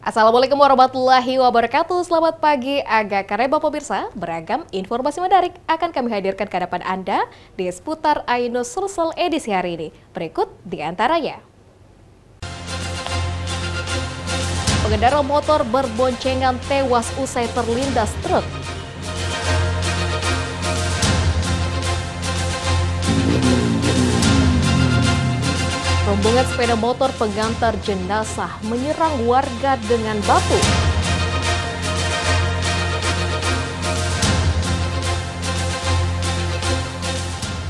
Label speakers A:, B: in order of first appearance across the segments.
A: Assalamualaikum warahmatullahi wabarakatuh. Selamat pagi Aga Kareba pemirsa. Beragam informasi menarik akan kami hadirkan ke hadapan Anda di seputar Ainus Sulsel edisi hari ini. Berikut di antaranya. Pengendara motor berboncengan tewas usai terlindas truk. Rombongan sepeda motor pengantar jenazah menyerang warga dengan batu.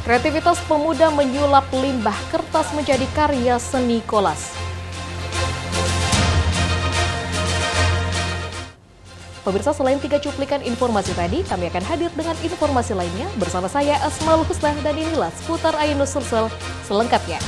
A: Kreativitas pemuda menyulap limbah kertas menjadi karya seni kolas. Pemirsa, selain 3 cuplikan informasi tadi, kami akan hadir dengan informasi lainnya bersama saya Asmaul Husna, dan inilah seputar Ainus Sulsel selengkapnya.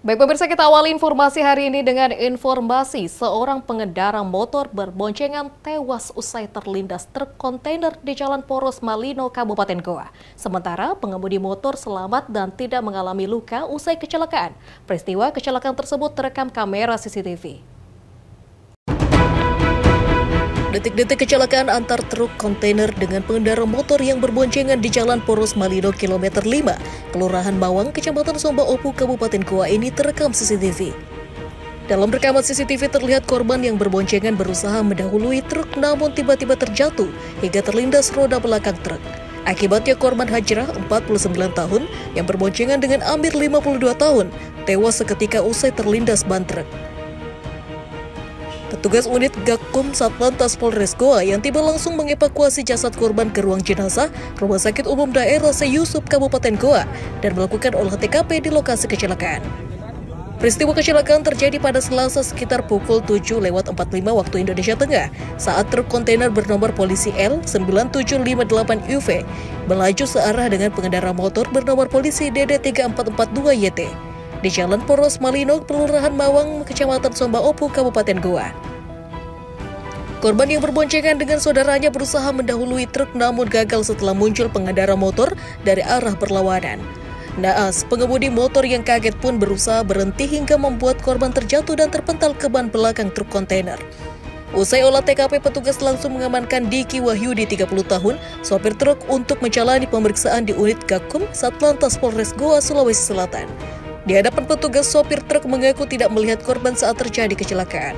A: Baik pemirsa, kita awali informasi hari ini dengan informasi seorang pengendara motor berboncengan tewas usai terlindas truk kontainer di Jalan Poros Malino, Kabupaten Goa. Sementara pengemudi motor selamat dan tidak mengalami luka usai kecelakaan. Peristiwa kecelakaan tersebut terekam kamera CCTV. Detik-detik kecelakaan antar truk kontainer dengan pengendara motor yang berboncengan di Jalan Poros Malino kilometer 5, Kelurahan Mawang, Kecamatan Somba Opu, Kabupaten Goa ini terekam CCTV. Dalam rekaman CCTV terlihat korban yang berboncengan berusaha mendahului truk namun tiba-tiba terjatuh hingga terlindas roda belakang truk. Akibatnya korban Hajrah 49 tahun yang berboncengan dengan Amir 52 tahun tewas seketika usai terlindas ban truk. Petugas unit Gakum Satlantas Polres Goa yang tiba langsung mengevakuasi jasad korban ke ruang jenazah Rumah Sakit Umum Daerah Seyusup, Kabupaten Goa, dan melakukan olah TKP di lokasi kecelakaan. Peristiwa kecelakaan terjadi pada Selasa sekitar pukul 7:45 waktu Indonesia Tengah saat truk kontainer bernomor polisi L9758UV melaju searah dengan pengendara motor bernomor polisi DD3442YT. Di Jalan Poros Malino, Kelurahan Mawang, Kecamatan Somba Opu, Kabupaten Goa. Korban yang berboncengan dengan saudaranya berusaha mendahului truk namun gagal setelah muncul pengendara motor dari arah berlawanan. Naas, pengemudi motor yang kaget pun berusaha berhenti hingga membuat korban terjatuh dan terpental ke ban belakang truk kontainer. Usai olah TKP, petugas langsung mengamankan Diki Wahyudi 30 tahun, sopir truk, untuk menjalani pemeriksaan di unit Gakum Satlantas Polres Goa, Sulawesi Selatan. Di hadapan petugas, sopir truk mengaku tidak melihat korban saat terjadi kecelakaan.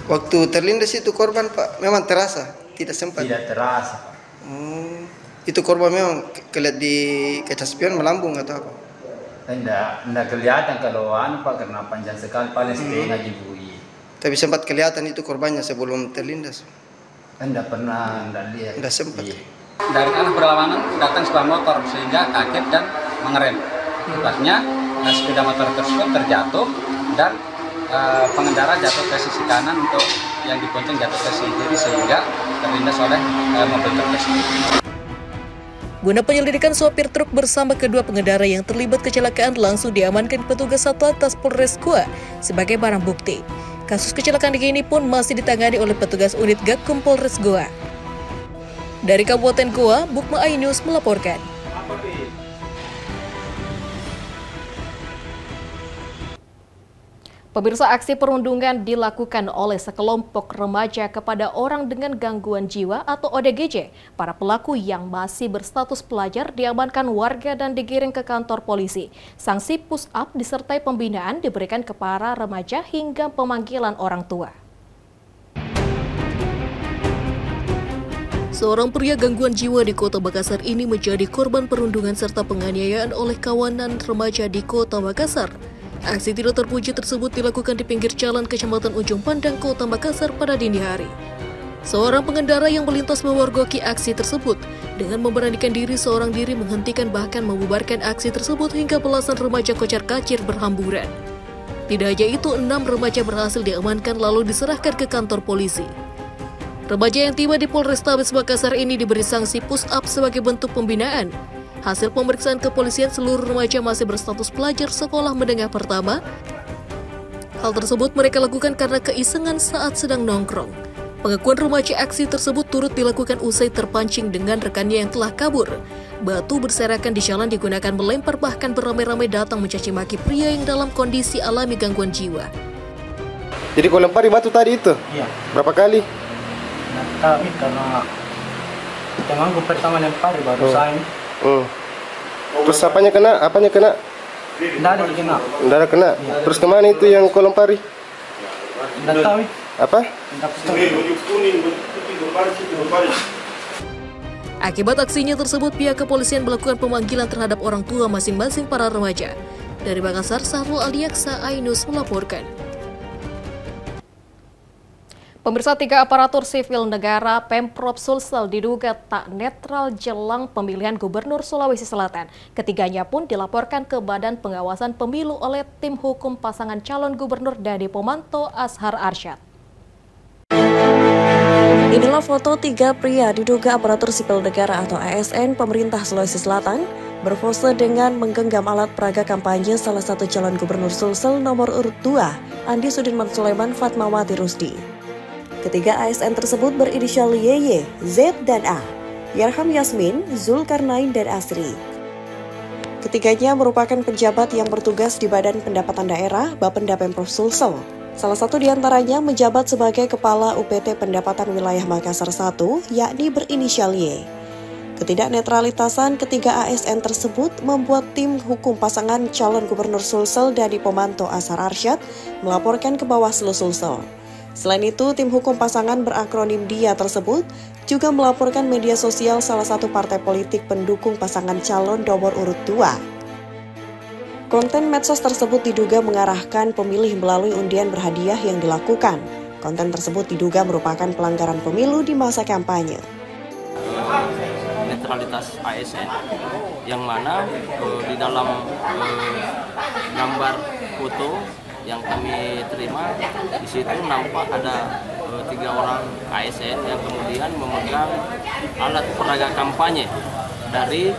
B: Waktu terlindas itu korban, Pak, memang terasa? Tidak sempat?
C: Tidak terasa, Pak.
B: Itu korban memang kelihatan di kaca spion melambung atau apa?
C: Tidak kelihatan kalau Pak, karena panjang sekali, paling setengah jibui.
B: Tapi sempat kelihatan itu korbannya sebelum terlindas?
C: Tidak pernah, tidak lihat.
B: Tidak sempat?
C: Iya.
D: Dari arah berlawanan datang sepeda motor sehingga kaget dan mengerem. Pasnya sepeda motor tersebut terjatuh dan pengendara jatuh ke sisi kanan untuk yang dibonceng jatuh ke sisi kiri sehingga terlindas oleh mobil truk tersebut.
A: Guna penyelidikan, sopir truk bersama kedua pengendara yang terlibat kecelakaan langsung diamankan petugas Satlantas Polres Goa sebagai barang bukti. Kasus kecelakaan ini pun masih ditangani oleh petugas unit Gakum Polres Goa. Dari Kabupaten Goa, Bukma Ainus melaporkan. Pemirsa, aksi perundungan dilakukan oleh sekelompok remaja kepada orang dengan gangguan jiwa atau ODGJ. Para pelaku yang masih berstatus pelajar diamankan warga dan digiring ke kantor polisi. Sanksi push-up disertai pembinaan diberikan ke para remaja hingga pemanggilan orang tua. Seorang pria gangguan jiwa di Kota Makassar ini menjadi korban perundungan serta penganiayaan oleh kawanan remaja di Kota Makassar. Aksi tidak terpuji tersebut dilakukan di pinggir jalan Kecamatan Ujung Pandang, Kota Makassar pada dini hari. Seorang pengendara yang melintas mewargoki aksi tersebut dengan memberanikan diri seorang diri menghentikan bahkan membubarkan aksi tersebut hingga belasan remaja kocar-kacir berhamburan. Tidak hanya itu, 6 remaja berhasil diamankan lalu diserahkan ke kantor polisi. Remaja yang tiba di Polrestabes Makassar ini diberi sanksi push-up sebagai bentuk pembinaan. Hasil pemeriksaan kepolisian, seluruh remaja masih berstatus pelajar sekolah menengah pertama. Hal tersebut mereka lakukan karena keisengan saat sedang nongkrong. Pengakuan remaja aksi tersebut turut dilakukan usai terpancing dengan rekannya yang telah kabur. Batu berserakan di jalan digunakan melempar, bahkan beramai-ramai datang mencaci maki pria yang dalam kondisi alami gangguan jiwa.
E: Jadi kau lempari batu tadi itu?
F: Iya.
E: Berapa kali?
F: Nah, kami karena temanku pertama lempari baru saya.
E: Terus apanya kena?
F: Tidak ada kena.
E: Tidak ada kena. Ya. Terus kemana itu yang kau lempari?
F: Tidak tahu.
E: Apa?
A: Akibat aksinya tersebut, pihak kepolisian melakukan pemanggilan terhadap orang tua masing-masing para remaja. Dari Makassar, Sahrul Aliaksa, Ainus melaporkan. Pemirsa, 3 aparatur sipil negara Pemprov Sulsel diduga tak netral jelang pemilihan Gubernur Sulawesi Selatan. Ketiganya pun dilaporkan ke Badan Pengawasan Pemilu oleh tim hukum pasangan calon gubernur Dadi Pomanto Ashar Arsyad.
G: Inilah foto 3 pria diduga aparatur sipil negara atau ASN pemerintah Sulawesi Selatan berpose dengan menggenggam alat peraga kampanye salah satu calon gubernur Sulsel nomor urut 2, Andi Sudirman Sulaiman Fatmawati Rusdi. Ketiga ASN tersebut berinisial YY, Z, dan A, Yarham Yasmin, Zulkarnain, dan Asri. Ketiganya merupakan pejabat yang bertugas di Badan Pendapatan Daerah Bapenda Pemprov Sulsel. Salah satu diantaranya menjabat sebagai Kepala UPT Pendapatan Wilayah Makassar 1, yakni berinisial Y. Ketidaknetralitasan ketiga ASN tersebut membuat tim hukum pasangan calon gubernur Sulsel Dadi Pomanto Ashar Arsyad melaporkan ke Bawaslu Sulsel. Selain itu, tim hukum pasangan berakronim DIA tersebut juga melaporkan media sosial salah satu partai politik pendukung pasangan calon nomor urut 2. Konten medsos tersebut diduga mengarahkan pemilih melalui undian berhadiah yang dilakukan. Konten tersebut diduga merupakan pelanggaran pemilu di masa kampanye.
H: Netralitas ASN yang mana di dalam gambar foto yang kami terima di situ nampak ada 3 orang ASN yang kemudian memegang alat peraga kampanye dari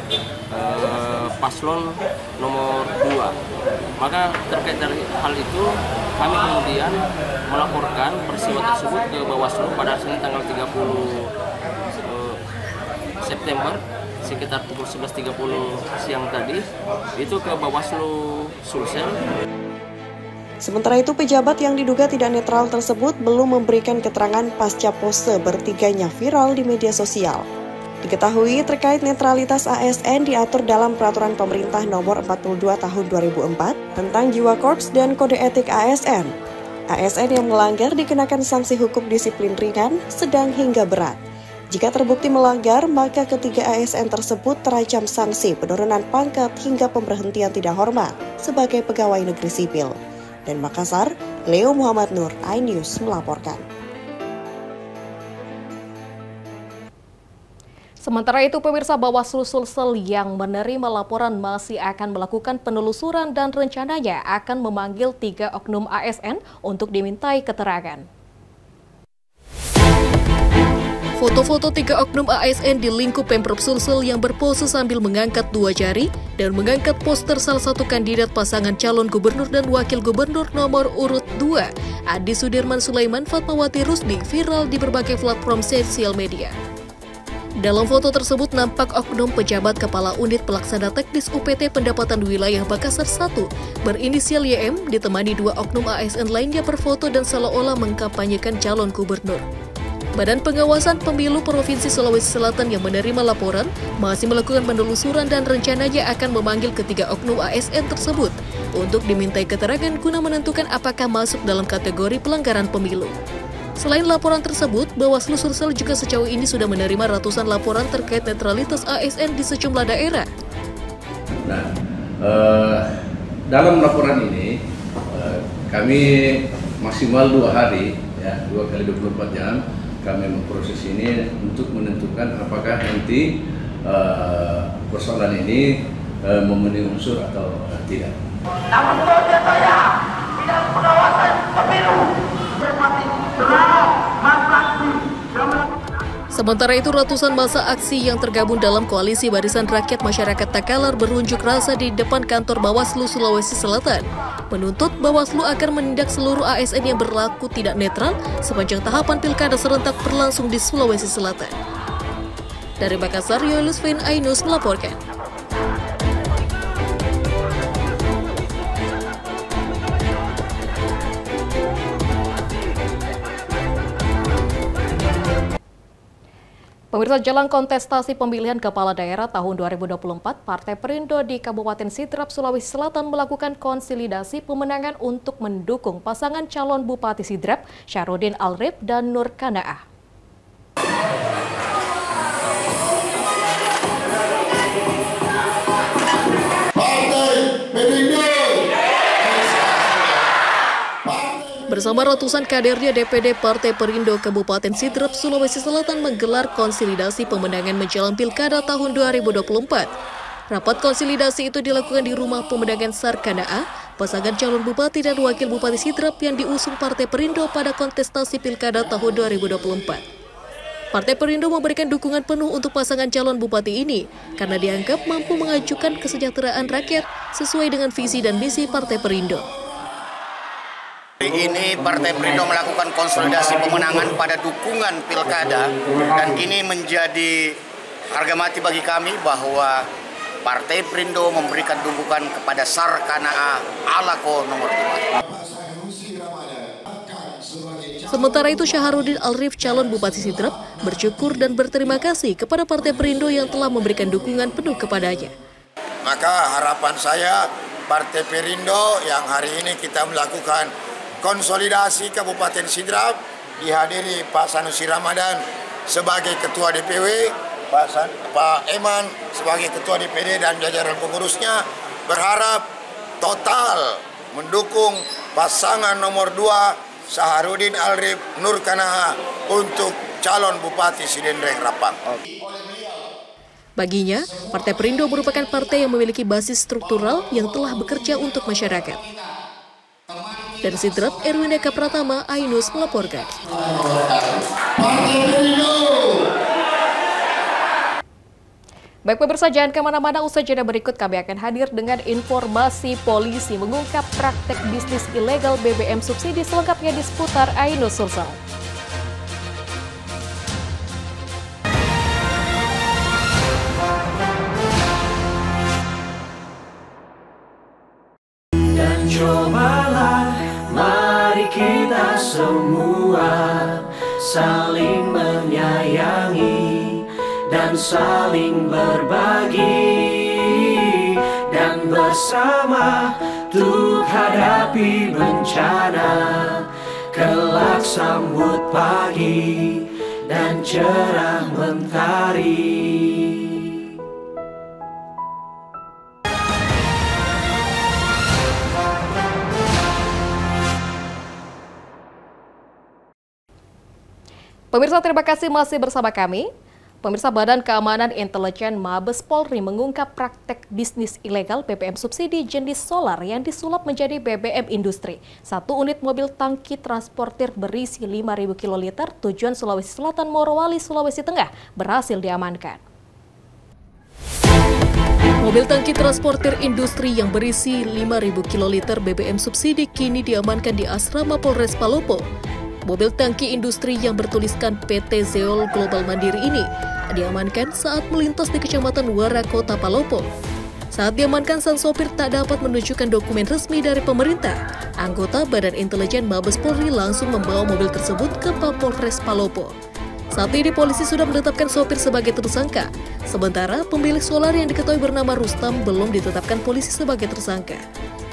H: paslon nomor 2. Maka terkait dari hal itu kami kemudian melaporkan peristiwa tersebut ke Bawaslu pada Senin tanggal 30 September sekitar pukul 11.30 siang tadi itu ke Bawaslu Sulsel.
G: Sementara itu, pejabat yang diduga tidak netral tersebut belum memberikan keterangan pasca pose bertiganya viral di media sosial. Diketahui terkait netralitas ASN diatur dalam Peraturan Pemerintah Nomor 42 Tahun 2004 tentang Jiwa Korps dan Kode Etik ASN. ASN yang melanggar dikenakan sanksi hukum disiplin ringan, sedang hingga berat. Jika terbukti melanggar, maka ketiga ASN tersebut terancam sanksi penurunan pangkat hingga pemberhentian tidak hormat sebagai pegawai negeri sipil. Dan Makassar, Leo Muhammad Nur, iNews melaporkan.
A: Sementara itu, pemirsa, Bawaslu Sulsel yang menerima laporan masih akan melakukan penelusuran dan rencananya akan memanggil 3 oknum ASN untuk dimintai keterangan. Foto-foto 3 oknum ASN di lingkup Pemprov Sulsel yang berpose sambil mengangkat 2 jari dan mengangkat poster salah satu kandidat pasangan calon gubernur dan wakil gubernur nomor urut 2, Andi Sudirman Sulaiman Fatmawati Rusdi, viral di berbagai platform sosial media. Dalam foto tersebut nampak oknum pejabat Kepala Unit Pelaksana Teknis UPT Pendapatan Wilayah Makassar 1 berinisial YM ditemani 2 oknum ASN lainnya berfoto dan seolah-olah mengkampanyekan calon gubernur. Badan Pengawasan Pemilu Provinsi Sulawesi Selatan yang menerima laporan masih melakukan penelusuran dan rencananya akan memanggil ketiga oknum ASN tersebut untuk dimintai keterangan guna menentukan apakah masuk dalam kategori pelanggaran pemilu. Selain laporan tersebut, Bawaslu Sulsel juga sejauh ini sudah menerima ratusan laporan terkait netralitas ASN di sejumlah daerah.
I: Nah, dalam laporan ini kami maksimal 2 hari, ya, 2 kali 24 jam, kami memproses ini untuk menentukan apakah nanti persoalan ini memenuhi unsur atau tidak.
J: Namun kemudian saya bidang pengawasan pemilu
A: Sementara itu, ratusan massa aksi yang tergabung dalam Koalisi Barisan Rakyat Masyarakat Takalar berunjuk rasa di depan kantor Bawaslu Sulawesi Selatan, menuntut Bawaslu akan menindak seluruh ASN yang berlaku tidak netral sepanjang tahapan pilkada serentak berlangsung di Sulawesi Selatan. Dari Makassar, Yoelus Vin Ainus melaporkan. Pemirsa, jelang kontestasi pemilihan kepala daerah tahun 2024, Partai Perindo di Kabupaten Sidrap, Sulawesi Selatan melakukan konsolidasi pemenangan untuk mendukung pasangan calon Bupati Sidrap, Syahrudin Alrif dan Nur Kanaah. Bersama ratusan kadernya, DPD Partai Perindo Kabupaten Sidrap, Sulawesi Selatan menggelar konsolidasi pemenangan menjelang Pilkada tahun 2024. Rapat konsolidasi itu dilakukan di Rumah Pemenangan SAR Kanaah, pasangan calon Bupati dan Wakil Bupati Sidrap yang diusung Partai Perindo pada kontestasi Pilkada tahun 2024. Partai Perindo memberikan dukungan penuh untuk pasangan calon Bupati ini karena dianggap mampu mengajukan kesejahteraan rakyat sesuai dengan visi dan misi Partai Perindo.
K: Hari ini Partai Perindo melakukan konsolidasi pemenangan pada dukungan pilkada, dan ini menjadi harga mati bagi kami bahwa Partai Perindo memberikan dukungan kepada SAR Kanaah Alako nomor 2.
A: Sementara itu, Syahrudin Alrif, calon Bupati Sidrap, bersyukur dan berterima kasih kepada Partai Perindo yang telah memberikan dukungan penuh kepadanya.
L: Maka harapan saya Partai Perindo yang hari ini kita melakukan konsolidasi Kabupaten Sidrap, dihadiri Pak Sanusi Ramadan sebagai Ketua DPW, Pak Eman sebagai Ketua DPD dan jajaran pengurusnya, berharap total mendukung pasangan nomor 2 Syahrudin Alrif Nur Kanaah untuk calon Bupati Sidendreng Rapang.
A: Baginya, Partai Perindo merupakan partai yang memiliki basis struktural yang telah bekerja untuk masyarakat. Dari Sidrap, Erwin Eka Pratama, Ainus melaporkan. Baik pemirsa, jangan kemana-mana, usai jeda berikut kami akan hadir dengan informasi polisi mengungkap praktek bisnis ilegal BBM subsidi, selengkapnya di seputar Ainus Sulsel.
M: Dan cobalah, mari kita semua saling menyayangi dan saling berbagi, dan bersama untuk hadapi bencana, kelak sambut pagi dan cerah mentari.
A: Pemirsa, terima kasih masih bersama kami. Pemirsa, Badan Keamanan Intelijen Mabes Polri mengungkap praktek bisnis ilegal BBM subsidi jenis solar yang disulap menjadi BBM industri. 1 unit mobil tangki transportir berisi 5.000 kiloliter tujuan Sulawesi Selatan Morowali, Sulawesi Tengah berhasil diamankan. Mobil tangki transportir industri yang berisi 5.000 kiloliter BBM subsidi kini diamankan di Asrama Polres Palopo. Mobil tangki industri yang bertuliskan PT Zeol Global Mandiri ini diamankan saat melintas di Kecamatan Wara, Kota Palopo. Saat diamankan, sang sopir tak dapat menunjukkan dokumen resmi dari pemerintah. Anggota Badan Intelijen Mabes Polri langsung membawa mobil tersebut ke Polres Palopo. Saat ini polisi sudah menetapkan sopir sebagai tersangka. Sementara pemilik solar yang diketahui bernama Rustam belum ditetapkan polisi sebagai tersangka.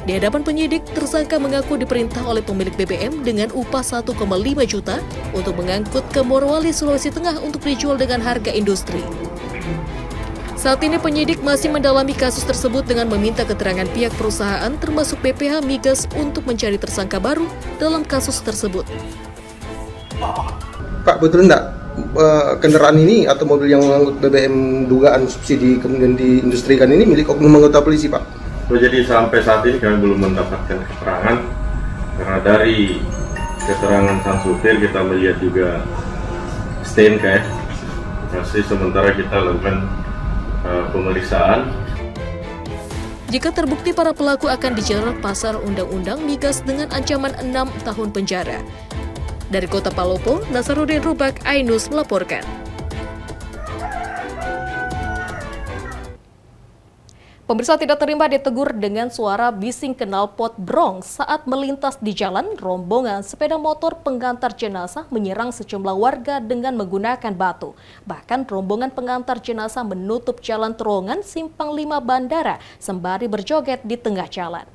A: Di hadapan penyidik, tersangka mengaku diperintah oleh pemilik BBM dengan upah 1,5 juta untuk mengangkut ke Morowali, Sulawesi Tengah untuk dijual dengan harga industri. Saat ini penyidik masih mendalami kasus tersebut dengan meminta keterangan pihak perusahaan termasuk BPH Migas untuk mencari tersangka baru dalam kasus tersebut.
N: Pak, betul enggak kendaraan ini atau mobil yang mengangkut BBM dugaan subsidi kemudian diindustrikan ini milik oknum anggota polisi, Pak?
O: Jadi sampai saat ini kami belum mendapatkan keterangan, karena dari keterangan sang supir kita melihat juga STNK masih sementara kita lakukan pemeriksaan.
A: Jika terbukti, para pelaku akan dijerat pasal Undang-Undang Migas dengan ancaman 6 tahun penjara. Dari Kota Palopo, Nasaruddin Rubak, Ainus melaporkan. Pemirsa, tidak terima ditegur dengan suara bising knalpot brong saat melintas di jalan. Rombongan sepeda motor pengantar jenazah menyerang sejumlah warga dengan menggunakan batu. Bahkan rombongan pengantar jenazah menutup jalan terowongan Simpang 5 Bandara sembari berjoget di tengah jalan.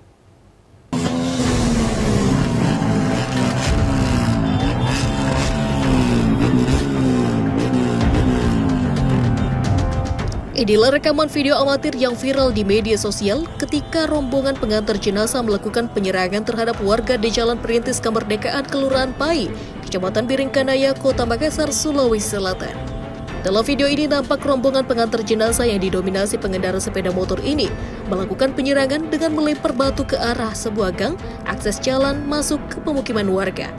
A: Inilah rekaman video amatir yang viral di media sosial ketika rombongan pengantar jenazah melakukan penyerangan terhadap warga di Jalan Perintis Kemerdekaan Kelurahan Pai, Kecamatan Biringkanaya, Kota Makassar, Sulawesi Selatan. Dalam video ini nampak rombongan pengantar jenazah yang didominasi pengendara sepeda motor ini melakukan penyerangan dengan melempar batu ke arah sebuah gang akses jalan masuk ke pemukiman warga.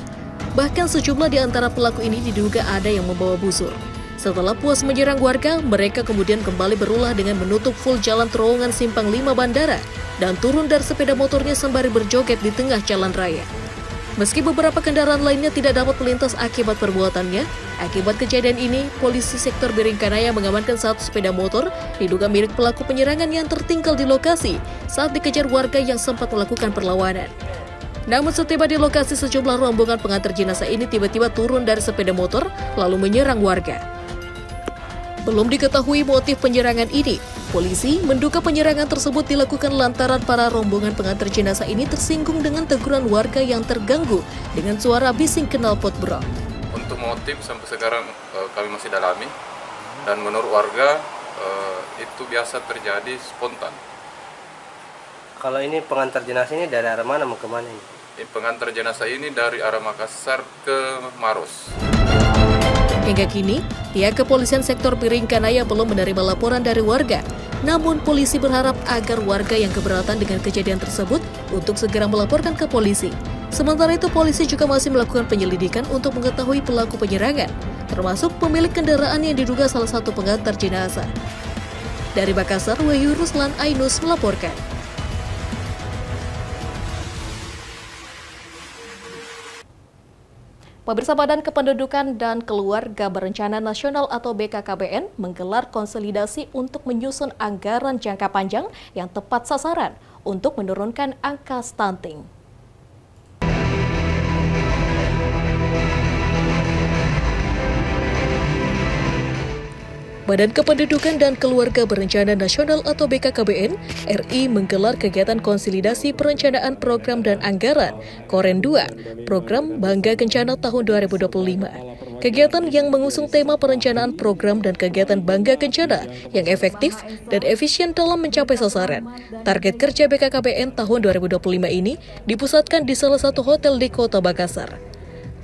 A: Bahkan sejumlah di antara pelaku ini diduga ada yang membawa busur. Setelah puas menyerang warga, mereka kemudian kembali berulah dengan menutup full jalan terowongan Simpang 5 Bandara dan turun dari sepeda motornya sembari berjoget di tengah jalan raya. Meski beberapa kendaraan lainnya tidak dapat melintas akibat perbuatannya, akibat kejadian ini, polisi sektor Biringkanaya mengamankan satu sepeda motor diduga milik pelaku penyerangan yang tertinggal di lokasi saat dikejar warga yang sempat melakukan perlawanan. Namun setiba di lokasi, sejumlah rombongan pengantar jenazah ini tiba-tiba turun dari sepeda motor lalu menyerang warga. Belum diketahui motif penyerangan ini. Polisi menduga penyerangan tersebut dilakukan lantaran para rombongan pengantar jenazah ini tersinggung dengan teguran warga yang terganggu dengan suara bising knalpot brong.
P: Untuk motif sampai sekarang kami masih dalami, dan menurut warga itu biasa terjadi spontan.
Q: Kalau ini pengantar jenazah ini dari arah mana mau ke mana ini?
P: Pengantar jenazah ini dari arah Makassar ke Maros.
A: Hingga kini, pihak kepolisian sektor Biringkanaya belum menerima laporan dari warga. Namun polisi berharap agar warga yang keberatan dengan kejadian tersebut untuk segera melaporkan ke polisi. Sementara itu, polisi juga masih melakukan penyelidikan untuk mengetahui pelaku penyerangan, termasuk pemilik kendaraan yang diduga salah satu pengantar jenazah. Dari Makassar, Wahyu Ruslan, Ainus melaporkan. Pemirsa, Badan Kependudukan dan Keluarga Berencana Nasional atau BKKBN menggelar konsolidasi untuk menyusun anggaran jangka panjang yang tepat sasaran untuk menurunkan angka stunting. Badan Kependudukan dan Keluarga Berencana Nasional atau BKKBN RI menggelar kegiatan konsolidasi perencanaan program dan anggaran Koren 2, Program Bangga Kencana tahun 2025. Kegiatan yang mengusung tema perencanaan program dan kegiatan Bangga Kencana yang efektif dan efisien dalam mencapai sasaran. Target kerja BKKBN tahun 2025 ini dipusatkan di salah satu hotel di Kota Makassar.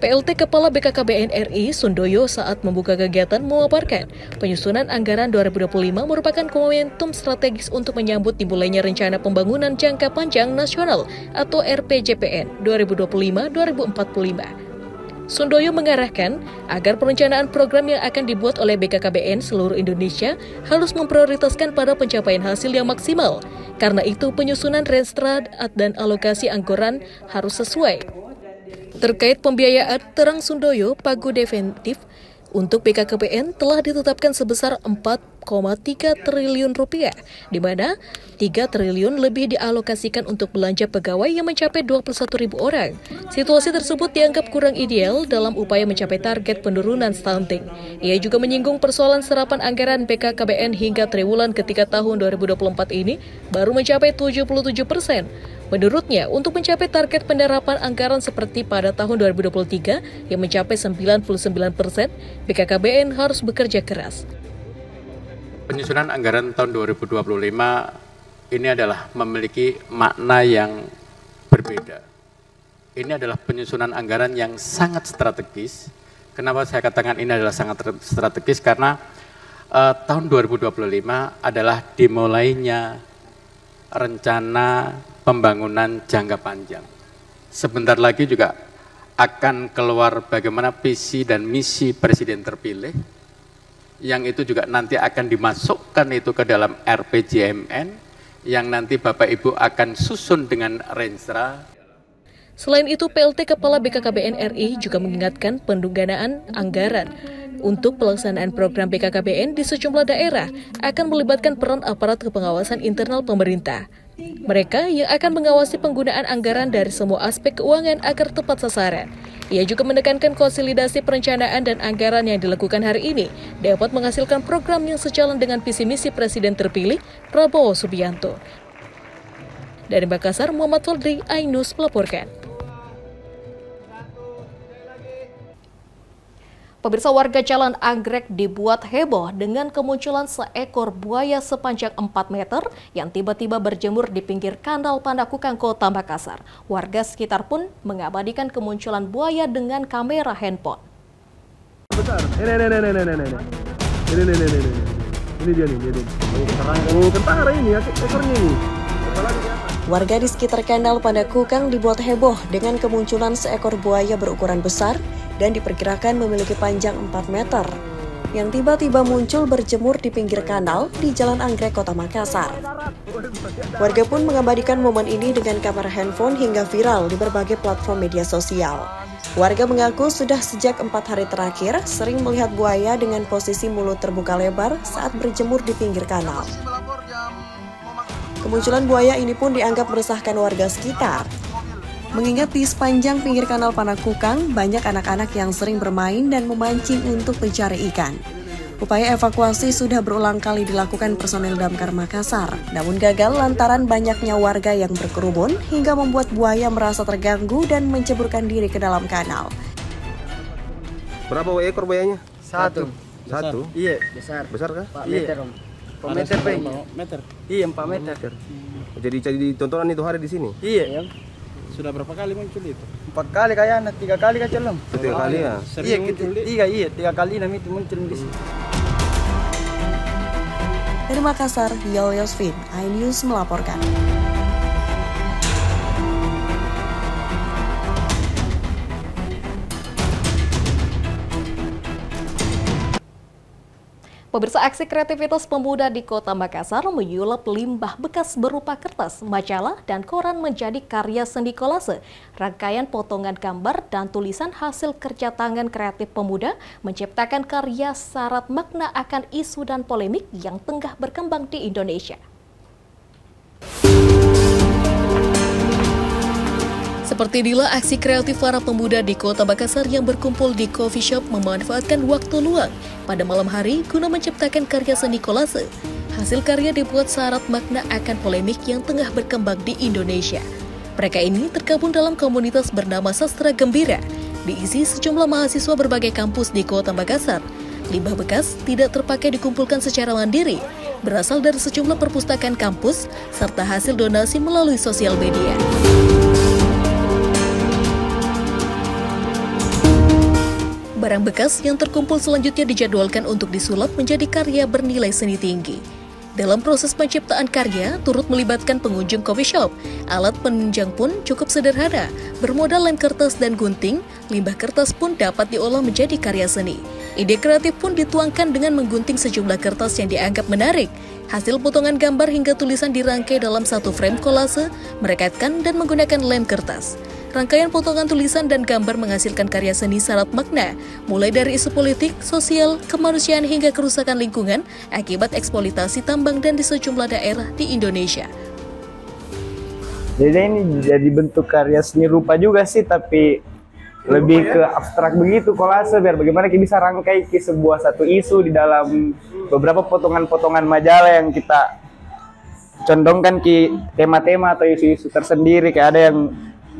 A: PLT Kepala BKKBN RI Sundoyo saat membuka kegiatan memaparkan penyusunan anggaran 2025 merupakan momentum strategis untuk menyambut dimulainya Rencana Pembangunan Jangka Panjang Nasional atau RPJPN 2025-2045. Sundoyo mengarahkan agar perencanaan program yang akan dibuat oleh BKKBN seluruh Indonesia harus memprioritaskan pada pencapaian hasil yang maksimal. Karena itu penyusunan renstra dan alokasi anggaran harus sesuai. Terkait pembiayaan, terang Sundoyo, pagu definitif untuk BKKBN telah ditetapkan sebesar 4,3 triliun rupiah, di mana 3 triliun lebih dialokasikan untuk belanja pegawai yang mencapai 21.000 orang. Situasi tersebut dianggap kurang ideal dalam upaya mencapai target penurunan stunting. Ia juga menyinggung persoalan serapan anggaran BKKBN hingga triwulan ketiga tahun 2024 ini baru mencapai 77%. Menurutnya, untuk mencapai target penerapan anggaran seperti pada tahun 2023 yang mencapai 99%, BKKBN harus bekerja keras.
R: Penyusunan anggaran tahun 2025 ini adalah memiliki makna yang berbeda. Ini adalah penyusunan anggaran yang sangat strategis. Kenapa saya katakan ini adalah sangat strategis? Karena tahun 2025 adalah dimulainya rencana pembangunan jangka panjang. Sebentar lagi juga akan keluar bagaimana visi dan misi Presiden terpilih yang itu juga nanti akan dimasukkan itu ke dalam RPJMN, yang nanti Bapak Ibu akan susun dengan Renstra.
A: Selain itu, PLT Kepala BKKBN RI juga mengingatkan pendanaan anggaran untuk pelaksanaan program BKKBN di sejumlah daerah akan melibatkan peran aparat kepengawasan internal pemerintah. Mereka yang akan mengawasi penggunaan anggaran dari semua aspek keuangan agar tepat sasaran. Ia juga menekankan konsolidasi perencanaan dan anggaran yang dilakukan hari ini dapat menghasilkan program yang sejalan dengan visi misi Presiden terpilih Prabowo Subianto. Dari Makassar, Muhammad Faldri, Ainus melaporkan. Pemirsa, warga Jalan Anggrek dibuat heboh dengan kemunculan seekor buaya sepanjang 4 meter yang tiba-tiba berjemur di pinggir kanal Pandakukang, Kota Makassar. Warga sekitar pun mengabadikan kemunculan buaya dengan kamera handphone.
E: Besar. Ini dia nih. Oh, kentara ini, ekornya ini.
G: Warga di sekitar kanal Pandakukang dibuat heboh dengan kemunculan seekor buaya berukuran besar dan diperkirakan memiliki panjang 4 meter yang tiba-tiba muncul berjemur di pinggir kanal di Jalan Anggrek, Kota Makassar. Warga pun mengabadikan momen ini dengan kamera handphone hingga viral di berbagai platform media sosial. Warga mengaku sudah sejak 4 hari terakhir sering melihat buaya dengan posisi mulut terbuka lebar saat berjemur di pinggir kanal. Kemunculan buaya ini pun dianggap meresahkan warga sekitar. Mengingat di sepanjang pinggir kanal Pandakukang, banyak anak-anak yang sering bermain dan memancing untuk mencari ikan. Upaya evakuasi sudah berulang kali dilakukan personel Damkar Makassar, namun gagal lantaran banyaknya warga yang berkerumun hingga membuat buaya merasa terganggu dan menceburkan diri ke dalam kanal.
E: Berapa ekor buayanya?
F: Satu.
E: Satu?
F: Iya, besar.
E: Besar kah?
F: 4 meter, Om. 4 meter. Iya, 4 meter.
E: Jadi tontonan itu hari di sini?
F: Iya.
S: Sudah berapa kali muncul itu?
F: 4 kali kayaknya, 3 kali kan celem.
E: 3 kali ya?
F: Iya, 3 kali itu muncul di sini.
G: Dari Makassar, Yolyosvin, iNews melaporkan.
A: Pemirsa, aksi kreativitas pemuda di Kota Makassar menyulap limbah bekas berupa kertas, majalah, dan koran menjadi karya seni kolase. Rangkaian potongan gambar dan tulisan hasil kerja tangan kreatif pemuda menciptakan karya syarat makna akan isu dan polemik yang tengah berkembang di Indonesia. Seperti inilah aksi kreatif para pemuda di Kota Makassar yang berkumpul di coffee shop memanfaatkan waktu luang pada malam hari guna menciptakan karya seni kolase. Hasil karya dibuat syarat makna akan polemik yang tengah berkembang di Indonesia. Mereka ini tergabung dalam komunitas bernama Sastra Gembira, diisi sejumlah mahasiswa berbagai kampus di Kota Makassar. Limbah bekas tidak terpakai dikumpulkan secara mandiri, berasal dari sejumlah perpustakaan kampus, serta hasil donasi melalui sosial media. Barang bekas yang terkumpul selanjutnya dijadwalkan untuk disulap menjadi karya bernilai seni tinggi. Dalam proses penciptaan karya, turut melibatkan pengunjung coffee shop. Alat penunjang pun cukup sederhana, bermodal lem kertas dan gunting. Limbah kertas pun dapat diolah menjadi karya seni. Ide kreatif pun dituangkan dengan menggunting sejumlah kertas yang dianggap menarik. Hasil potongan gambar hingga tulisan dirangkai dalam satu frame kolase, merekatkan dan menggunakan lem kertas. Rangkaian potongan tulisan dan gambar menghasilkan karya seni syarat makna, mulai dari isu politik, sosial, kemanusiaan hingga kerusakan lingkungan akibat eksploitasi tambang dan di sejumlah daerah di Indonesia.
T: Jadi ini jadi bentuk karya seni rupa juga sih, tapi lebih ke abstrak begitu kolase, biar bagaimana kita bisa rangkai ke sebuah satu isu di dalam beberapa potongan-potongan majalah yang kita condongkan ke tema-tema atau isu-isu tersendiri. Kayak ada yang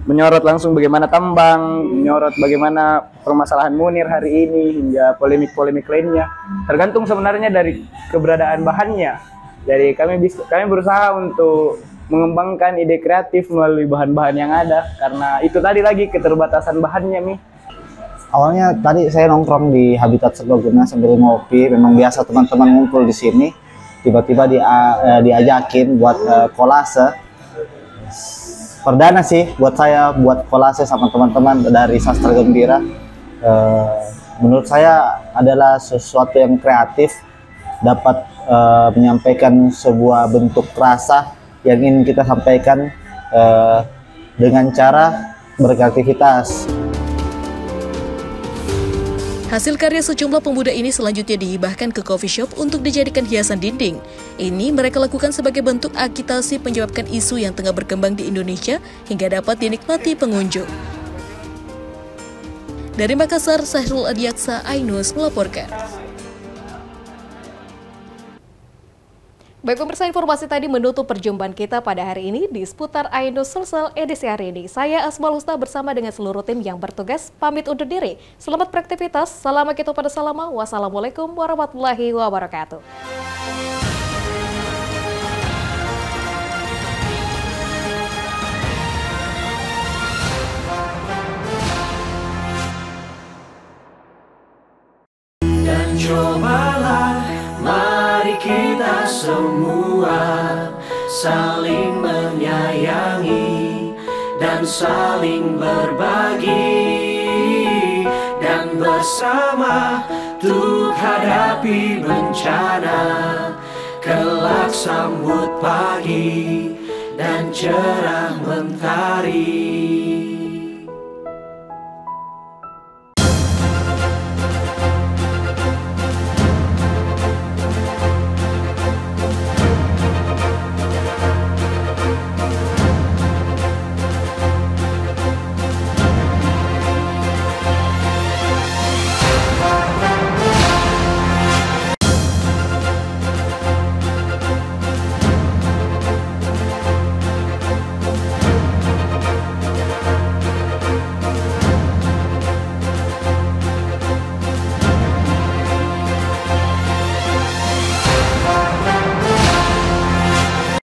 T: menyorot langsung bagaimana tambang, menyorot bagaimana permasalahan Munir hari ini, hingga polemik-polemik lainnya. Tergantung sebenarnya dari keberadaan bahannya. Jadi kami berusaha untuk mengembangkan ide kreatif melalui bahan-bahan yang ada, karena itu tadi lagi keterbatasan bahannya, Mi.
U: Awalnya tadi saya nongkrong di Habitat Serbaguna sambil ngopi, memang biasa teman-teman ngumpul di sini. Tiba-tiba diajakin buat kolase. Perdana sih buat saya buat kolase sama teman-teman dari Sastra Gembira. menurut saya adalah sesuatu yang kreatif, dapat menyampaikan sebuah bentuk rasa yang ingin kita sampaikan dengan cara berkreativitas.
A: Hasil karya sejumlah pemuda ini selanjutnya dihibahkan ke coffee shop untuk dijadikan hiasan dinding. Ini mereka lakukan sebagai bentuk agitasi menjawabkan isu yang tengah berkembang di Indonesia hingga dapat dinikmati pengunjung. Dari Makassar, Sahrul Adiaksa, Ainus melaporkan. Baik pemirsa, informasi tadi menutup perjumpaan kita pada hari ini di seputar Ainus Sulsel edisi hari ini. Saya Asmal Husna bersama dengan seluruh tim yang bertugas pamit undur diri. Selamat beraktivitas, salam kita pada salama, wassalamualaikum warahmatullahi wabarakatuh.
M: Dan cobalah mari kita semua saling menyayangi dan saling berbagi, dan bersama untuk hadapi bencana, kelak sambut pagi dan cerah mentari.